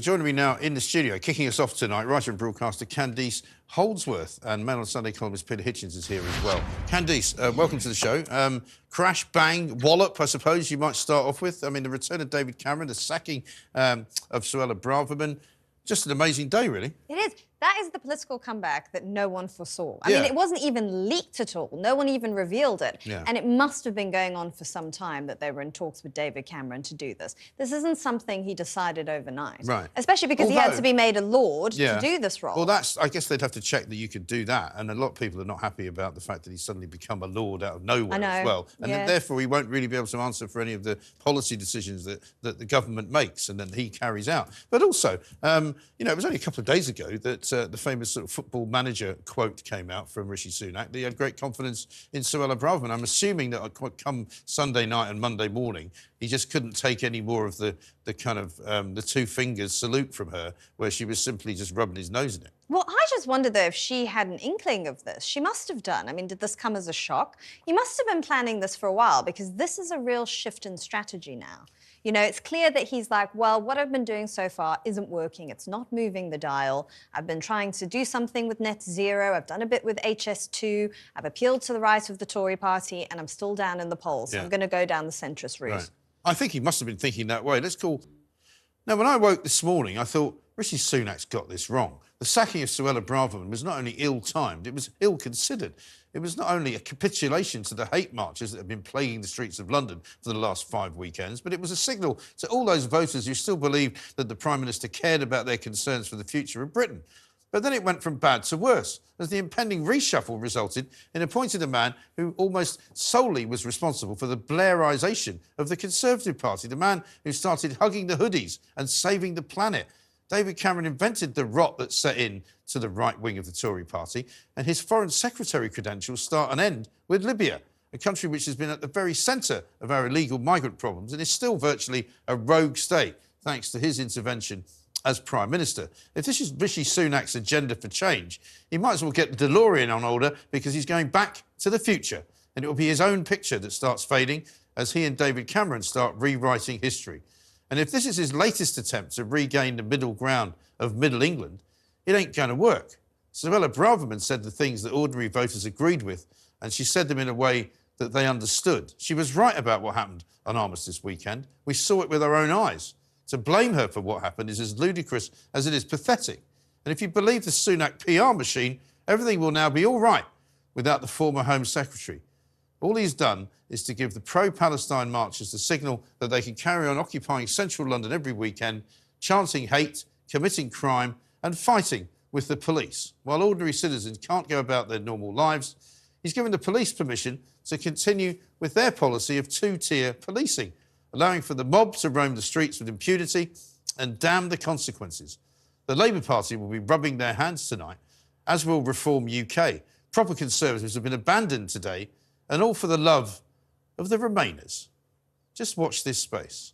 joining me now in the studio, kicking us off tonight, writer and broadcaster Candice Holdsworth, and Mail on Sunday columnist Peter Hitchens is here as well. Candice, welcome to the show. Crash, bang, wallop, I suppose you might start off with. I mean, the return of David Cameron, the sacking of Suella Braverman, just an amazing day, really. It is. That is the political comeback that no one foresaw. I mean, it wasn't even leaked at all. No one even revealed it. Yeah. And it must have been going on for some time that they were in talks with David Cameron to do this. This isn't something he decided overnight. Right. Especially because he had to be made a lord to do this role. Well, I guess they'd have to check that you could do that. And a lot of people are not happy about the fact that he's suddenly become a lord out of nowhere as well. And then, therefore, he won't really be able to answer for any of the policy decisions that the government makes and that he carries out. But also, you know, it was only a couple of days ago that the famous sort of football manager quote came out from Rishi Sunak that he had great confidence in Suella Braverman. I'm assuming that come Sunday night and Monday morning, he just couldn't take any more of the kind of the two fingers salute from her, where she was simply just rubbing his nose in it. Well, I just wonder, though, if she had an inkling of this. She must have done. I mean, did this come as a shock? He must have been planning this for a while, because this is a real shift in strategy now. You know, it's clear that he's like, well, what I've been doing so far isn't working. It's not moving the dial. I've been trying to do something with net zero. I've done a bit with HS2. I've appealed to the right of the Tory party, and I'm still down in the polls. So I'm going to go down the centrist route. Right. I think he must have been thinking that way. Now, when I woke this morning, I thought, Rishi Sunak's got this wrong. The sacking of Suella Braverman was not only ill-timed, it was ill-considered. It was not only a capitulation to the hate marches that have been plaguing the streets of London for the last 5 weekends, but it was a signal to all those voters who still believe that the Prime Minister cared about their concerns for the future of Britain. But then it went from bad to worse, as the impending reshuffle resulted in appointing a man who almost solely was responsible for the Blairisation of the Conservative Party, the man who started hugging the hoodies and saving the planet. David Cameron invented the rot that set in to the right wing of the Tory party, and his Foreign Secretary credentials start and end with Libya, a country which has been at the very centre of our illegal migrant problems and is still virtually a rogue state, thanks to his intervention as Prime Minister. If this is Rishi Sunak's agenda for change, he might as well get the DeLorean on order, because he's going back to the future, and it will be his own picture that starts fading as he and David Cameron start rewriting history. And if this is his latest attempt to regain the middle ground of Middle England, it ain't going to work. Suella Braverman said the things that ordinary voters agreed with, and she said them in a way that they understood. She was right about what happened on Armistice weekend. We saw it with our own eyes. To blame her for what happened is as ludicrous as it is pathetic. And if you believe the Sunak PR machine, everything will now be all right without the former Home Secretary. All he's done is to give the pro-Palestine marchers the signal that they can carry on occupying central London every weekend, chanting hate, committing crime and fighting with the police. While ordinary citizens can't go about their normal lives, he's given the police permission to continue with their policy of two-tier policing, allowing for the mob to roam the streets with impunity and damn the consequences. The Labour Party will be rubbing their hands tonight, as will Reform UK. Proper Conservatives have been abandoned today, and all for the love of the Remainers. Just watch this space.